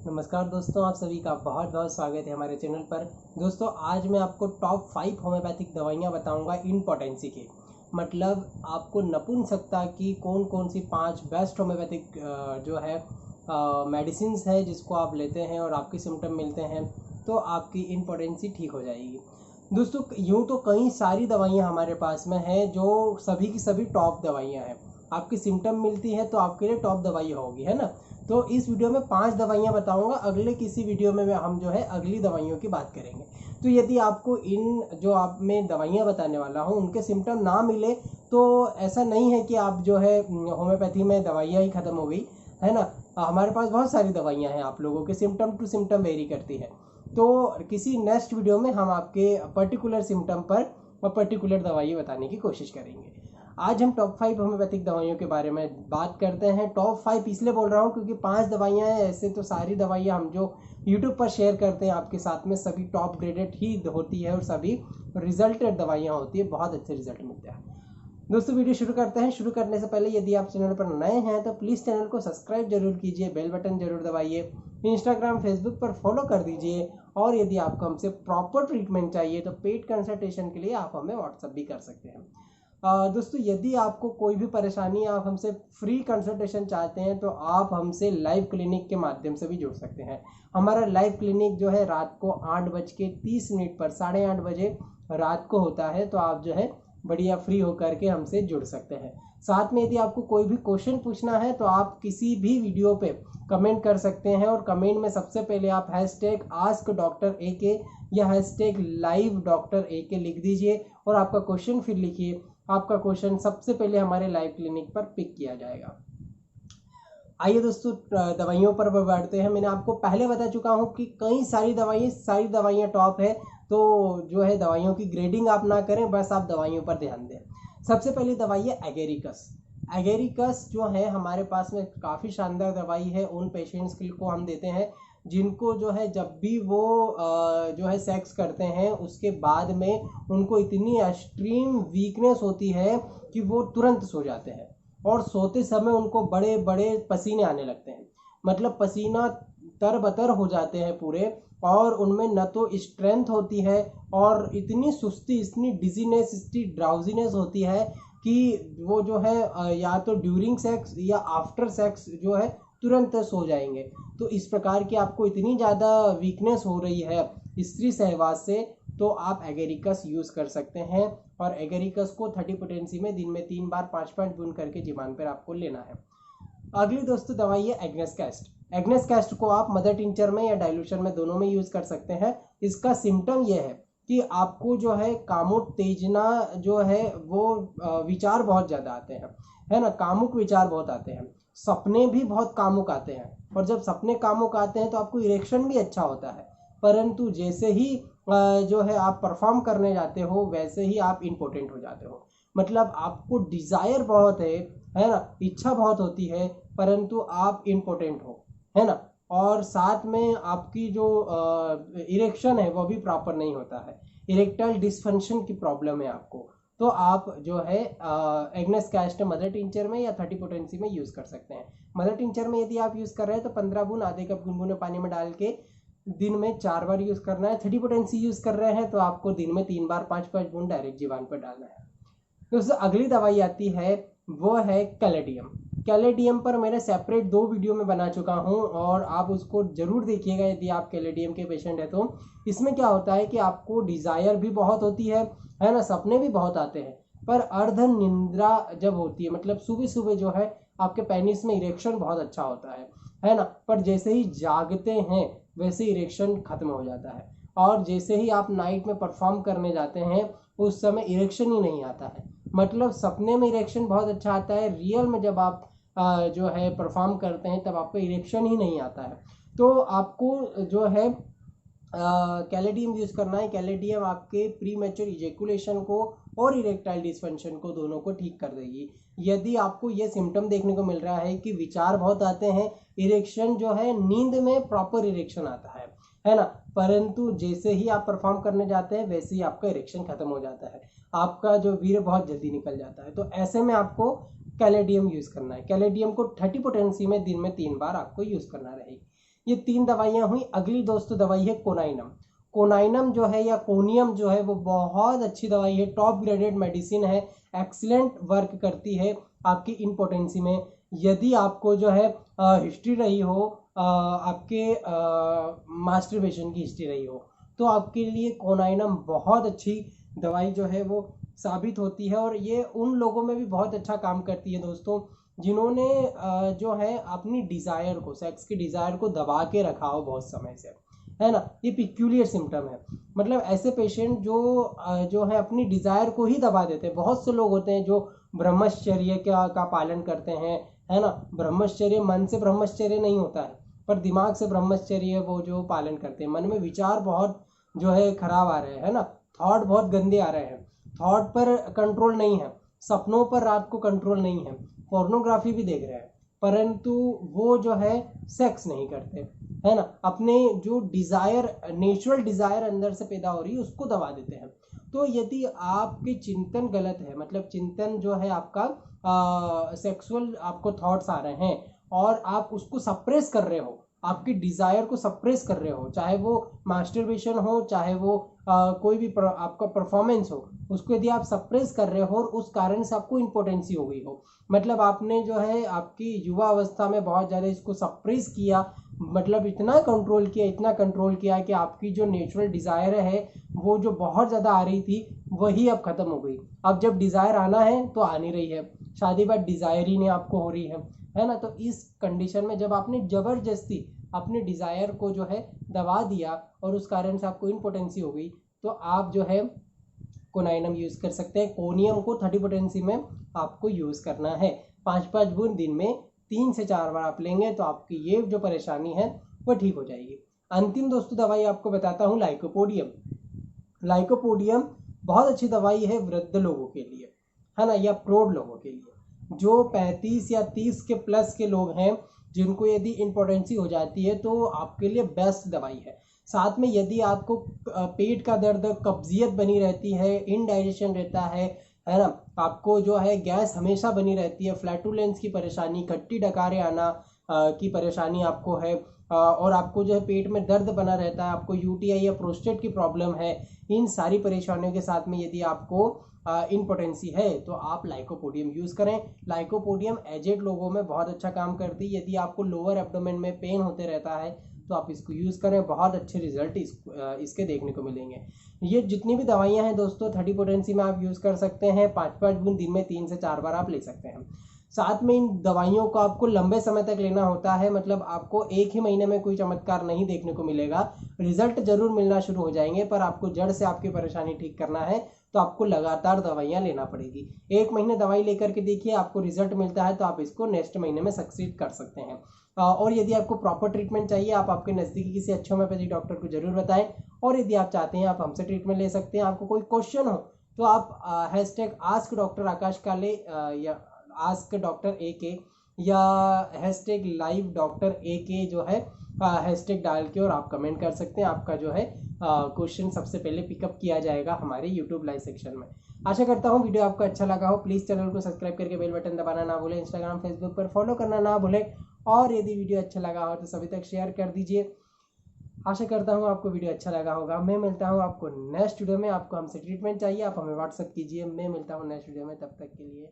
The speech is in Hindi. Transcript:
नमस्कार दोस्तों, आप सभी का बहुत बहुत स्वागत है हमारे चैनल पर। दोस्तों, आज मैं आपको टॉप 5 होम्योपैथिक दवाइयाँ बताऊंगा इम्पोर्टेंसी की। मतलब आपको नपुंसकता की कौन कौन सी 5 बेस्ट होम्योपैथिक जो है मेडिसिन है जिसको आप लेते हैं और आपके सिम्टम मिलते हैं तो आपकी इम्पोर्टेंसी ठीक हो जाएगी। दोस्तों, यूँ तो कई सारी दवाइयाँ हमारे पास में हैं जो सभी की सभी टॉप दवाइयाँ हैं। आपकी सिम्टम मिलती है तो आपके लिए टॉप दवाई होगी, है ना। तो इस वीडियो में 5 दवाइयाँ बताऊंगा। अगले किसी वीडियो में हम जो है अगली दवाइयों की बात करेंगे। तो यदि आपको इन जो आप में दवाइयाँ बताने वाला हूँ उनके सिम्टम ना मिले तो ऐसा नहीं है कि आप जो है होम्योपैथी में दवाइयाँ ही ख़त्म हो गई, है ना। हमारे पास बहुत सारी दवाइयाँ हैं, आप लोगों के सिम्टम टू सिम्टम वेरी करती है। तो किसी नेक्स्ट वीडियो में हम आपके पर्टिकुलर सिम्टम पर और पर्टिकुलर दवाई बताने की कोशिश करेंगे। आज हम टॉप 5 होम्योपैथिक दवाइयों के बारे में बात करते हैं। टॉप 5 इसलिए बोल रहा हूँ क्योंकि 5 दवाइयाँ हैं। ऐसे तो सारी दवाइयाँ हम जो यूट्यूब पर शेयर करते हैं आपके साथ में सभी टॉप ग्रेडेड ही होती है और सभी रिजल्टेड दवाइयाँ होती है, बहुत अच्छे रिजल्ट मिलते हैं। दोस्तों, वीडियो शुरू करते हैं। शुरू करने से पहले यदि आप चैनल पर नए हैं तो प्लीज़ चैनल को सब्सक्राइब जरूर कीजिए, बेल बटन जरूर दबाइए, इंस्टाग्राम फेसबुक पर फॉलो कर दीजिए। और यदि आपको हमसे प्रॉपर ट्रीटमेंट चाहिए तो पेड कंसल्टेशन के लिए आप हमें व्हाट्सअप भी कर सकते हैं। दोस्तों, यदि आपको कोई भी परेशानी है, आप हमसे फ्री कंसल्टेशन चाहते हैं तो आप हमसे लाइव क्लिनिक के माध्यम से भी जुड़ सकते हैं। हमारा लाइव क्लिनिक जो है रात को 8:30 पर 8:30 बजे रात को होता है। तो आप जो है बढ़िया फ्री होकर के हमसे जुड़ सकते हैं। साथ में यदि आपको कोई भी क्वेश्चन पूछना है तो आप किसी भी वीडियो पे कमेंट कर सकते हैं और कमेंट में सबसे पहले आप #AskDrAK या #LiveDrAK लिख दीजिए और आपका क्वेश्चन फिर लिखिए। आपका क्वेश्चन सबसे पहले हमारे लाइव क्लिनिक पर पिक किया जाएगा। आइए दोस्तों, दवाइयों पर बढ़ते हैं। मैंने आपको पहले बता चुका हूँ कि कई सारी दवाइयाँ टॉप है। तो जो है दवाइयों की ग्रेडिंग आप ना करें, बस आप दवाइयों पर ध्यान दें। सबसे पहली दवाई है एगेरिकस। एगेरिकस जो है हमारे पास में काफ़ी शानदार दवाई है। उन पेशेंट्स को हम देते हैं जिनको जो है जब भी वो जो है सेक्स करते हैं उसके बाद में उनको इतनी एक्सट्रीम वीकनेस होती है कि वो तुरंत सो जाते हैं और सोते समय उनको बड़े बड़े पसीने आने लगते हैं। मतलब पसीना तरबतर हो जाते हैं पूरे, और उनमें न तो स्ट्रेंथ होती है और इतनी सुस्ती, इतनी डिजीनेस, इतनी ड्राउजीनेस होती है कि वो जो है या तो ड्यूरिंग सेक्स या आफ्टर सेक्स जो है तुरंत सो जाएंगे। तो इस प्रकार की आपको इतनी ज़्यादा वीकनेस हो रही है स्त्री सहवास से तो आप एगेरिकस यूज़ कर सकते हैं। और एगेरिकस को 30 पोटेंसी में दिन में 3 बार 5 बूंद करके जीवान पर आपको लेना है। अगली दोस्तों दवाई है एग्नेस कैस्ट। एग्नेस कैस्ट को आप मदर टिंचर में या डाइल्यूशन में दोनों में यूज़ कर सकते हैं। इसका सिम्टम यह है कि आपको जो है कामोत्तेजना जो है वो विचार बहुत ज़्यादा आते हैं, है ना। कामुक विचार बहुत आते हैं, सपने भी बहुत कामुक आते हैं। और जब सपने कामुक आते हैं तो आपको इरेक्शन भी अच्छा होता है, परंतु जैसे ही जो है आप परफॉर्म करने जाते हो वैसे ही आप इम्पोर्टेंट हो जाते हो। मतलब आपको डिज़ायर बहुत है ना, इच्छा बहुत होती है, परंतु आप इम्पोर्टेंट हो, है ना। और साथ में आपकी जो इरेक्शन है वो भी प्रॉपर नहीं होता है, इरेक्टाइल डिसफंक्शन की प्रॉब्लम है आपको। तो आप जो है एग्नेस कैस्ट मदर टिंचर में या 30 पोटेंसी में यूज़ कर सकते हैं। मदर टिंचर में यदि आप यूज़ कर रहे हैं तो 15 बूंद आधे कप गुनगुने पानी में डाल के दिन में 4 बार यूज़ करना है। 30 पोटेंसी यूज़ कर रहे हैं तो आपको दिन में 3 बार 5 बूंद डायरेक्ट जीवान पर डालना है। दोस्तों, अगली दवाई आती है वो है कैलेडियम। कैलेडियम पर मैंने सेपरेट 2 वीडियो में बना चुका हूँ और आप उसको ज़रूर देखिएगा यदि आप कैलेडियम के पेशेंट हैं तो। इसमें क्या होता है कि आपको डिज़ायर भी बहुत होती है ना, सपने भी बहुत आते हैं, पर अर्ध निंद्रा जब होती है, मतलब सुबह सुबह जो है आपके पेनिस में इरेक्शन बहुत अच्छा होता है ना। पर जैसे ही जागते हैं वैसे इरेक्शन खत्म हो जाता है, और जैसे ही आप नाइट में परफॉर्म करने जाते हैं उस समय इरेक्शन ही नहीं आता है। मतलब सपने में इरेक्शन बहुत अच्छा आता है, रियल में जब आप जो है परफॉर्म करते हैं तब आपको इरेक्शन ही नहीं आता है। तो आपको जो है कैलेडियम यूज़ करना है। कैलेडियम आपके प्री मैच्योर इजेकुलेशन को और इरेक्टाइल डिसफंक्शन को दोनों को ठीक कर देगी। यदि आपको ये सिम्टम देखने को मिल रहा है कि विचार बहुत आते हैं, इरेक्शन जो है नींद में प्रॉपर इरेक्शन आता है ना, परंतु जैसे ही आप परफॉर्म करने जाते हैं वैसे ही आपका इरेक्शन खत्म हो जाता है, आपका जो वीर्य बहुत जल्दी निकल जाता है। तो ऐसे में आपको कैलेडियम यूज़ करना है। कैलेडियम को 30 पोटेंसी में दिन में 3 बार आपको यूज़ करना रहेगी। ये 3 दवाइयाँ हुई। अगली दोस्तों दवाई है कोनाइनम। कोनाइनम जो है या कोनियम जो है वो बहुत अच्छी दवाई है, टॉप ग्रेडेड मेडिसिन है, एक्सीलेंट वर्क करती है आपकी इम्पोटेंसी में। यदि आपको जो है हिस्ट्री रही हो, आपके मास्टरबेशन की हिस्ट्री रही हो, तो आपके लिए कोनाइनम बहुत अच्छी दवाई जो है वो साबित होती है। और ये उन लोगों में भी बहुत अच्छा काम करती है दोस्तों जिन्होंने जो है अपनी डिज़ायर को, सेक्स की डिज़ायर को दबा के रखा हो बहुत समय से, है ना। ये पिक्यूलियर सिम्टम है, मतलब ऐसे पेशेंट जो है अपनी डिज़ायर को ही दबा देते हैं। बहुत से लोग होते हैं जो ब्रह्मचर्य का पालन करते हैं, है ना। ब्रह्मचर्य मन से ब्रह्मचर्य नहीं होता है, पर दिमाग से ब्रह्मचर्य वो जो पालन करते हैं। मन में विचार बहुत जो है खराब आ रहे हैं, है ना, थॉट बहुत गंदे आ रहे हैं, थॉट पर कंट्रोल नहीं है, सपनों पर रात को कंट्रोल नहीं है, पोर्नोग्राफी भी देख रहे हैं, परंतु वो जो है सेक्स नहीं करते, है ना। अपने जो डिज़ायर, नेचुरल डिज़ायर अंदर से पैदा हो रही है उसको दबा देते हैं। तो यदि आपके चिंतन गलत है, मतलब चिंतन जो है आपका सेक्सुअल आपको थॉट्स आ रहे हैं और आप उसको सप्रेस कर रहे हो, आपकी डिज़ायर को सप्रेस कर रहे हो, चाहे वो मास्टरबेशन हो, चाहे वो कोई भी आपका परफॉर्मेंस हो, उसको यदि आप सप्रेस कर रहे हो और उस कारण से आपको इम्पोटेंसी हो गई हो, मतलब आपने जो है आपकी युवा अवस्था में बहुत ज़्यादा इसको सप्रेस किया, मतलब इतना कंट्रोल किया, इतना कंट्रोल किया कि आपकी जो नेचुरल डिज़ायर है वो जो बहुत ज़्यादा आ रही थी वही अब ख़त्म हो गई। अब जब डिज़ायर आना है तो आ नहीं रही है, शादी बाद डिज़ायर ही नहीं आपको हो रही है ना। तो इस कंडीशन में जब आपने ज़बरदस्ती अपने डिज़ायर को जो है दबा दिया और उस कारण से आपको इम्पोटेंसी हो गई, तो आप जो है कोनाइनम यूज़ कर सकते हैं। कोनियम को 30 पोटेंसी में आपको यूज़ करना है। 5-5 बूंद दिन में 3 से 4 बार आप लेंगे तो आपकी ये जो परेशानी है वो ठीक हो जाएगी। अंतिम दोस्तों दवाई आपको बताता हूँ लाइकोपोडियम। लाइकोपोडियम बहुत अच्छी दवाई है वृद्ध लोगों के लिए, है ना, या प्रौढ़ लोगों के लिए। जो 35 या 30 के प्लस के लोग हैं जिनको यदि इम्पोर्टेंसी हो जाती है तो आपके लिए बेस्ट दवाई है। साथ में यदि आपको पेट का दर्द, कब्जियत बनी रहती है, इनडाइजेशन रहता है ना, आपको जो है गैस हमेशा बनी रहती है, फ्लैटुलेंस की परेशानी, खट्टी डकारे आना की परेशानी आपको है, और आपको जो है पेट में दर्द बना रहता है, आपको यूटीआई या प्रोस्टेट की प्रॉब्लम है, इन सारी परेशानियों के साथ में यदि आपको इम्पोटेंसी है तो आप लाइकोपोडियम यूज़ करें। लाइकोपोडियम एजेड लोगों में बहुत अच्छा काम करती है। यदि आपको लोअर एब्डोमेन में पेन होते रहता है तो आप इसको यूज़ करें, बहुत अच्छे रिजल्ट इसके देखने को मिलेंगे। ये जितनी भी दवाइयाँ हैं दोस्तों 30 पोटेंसी में आप यूज़ कर सकते हैं। 5-5 बूंद दिन में 3 से 4 बार आप ले सकते हैं। साथ में इन दवाइयों को आपको लंबे समय तक लेना होता है, मतलब आपको एक ही महीने में कोई चमत्कार नहीं देखने को मिलेगा। रिजल्ट जरूर मिलना शुरू हो जाएंगे, पर आपको जड़ से आपकी परेशानी ठीक करना है तो आपको लगातार दवाइयाँ लेना पड़ेगी। 1 महीने दवाई लेकर के देखिए, आपको रिजल्ट मिलता है तो आप इसको नेक्स्ट महीने में सक्सीड कर सकते हैं। और यदि आपको प्रॉपर ट्रीटमेंट चाहिए आप आपके नज़दीकी किसी अच्छे होम्योपैथिक डॉक्टर को जरूर बताएं। और यदि आप चाहते हैं आप हमसे ट्रीटमेंट ले सकते हैं। आपको कोई क्वेश्चन हो तो आप #AskDrAkashKale या AskDrAK या #LiveDrAK जो है हैशटैग डाल के और आप कमेंट कर सकते हैं। आपका जो है क्वेश्चन सबसे पहले पिकअप किया जाएगा हमारे यूट्यूब लाइव सेक्शन में। आशा करता हूँ वीडियो आपको अच्छा लगा हो। प्लीज़ चैनल को सब्सक्राइब करके बेल बटन दबाना ना भूलें, इंस्टाग्राम फेसबुक पर फॉलो करना ना भूलें, और यदि वीडियो अच्छा लगा हो तो सभी तक शेयर कर दीजिए। आशा करता हूँ आपको वीडियो अच्छा लगा होगा। मैं मिलता हूँ आपको नेक्स्ट वीडियो में। आपको हमसे ट्रीटमेंट चाहिए आप हमें व्हाट्सअप कीजिए। मैं मिलता हूँ नेक्स्ट वीडियो में, तब तक के लिए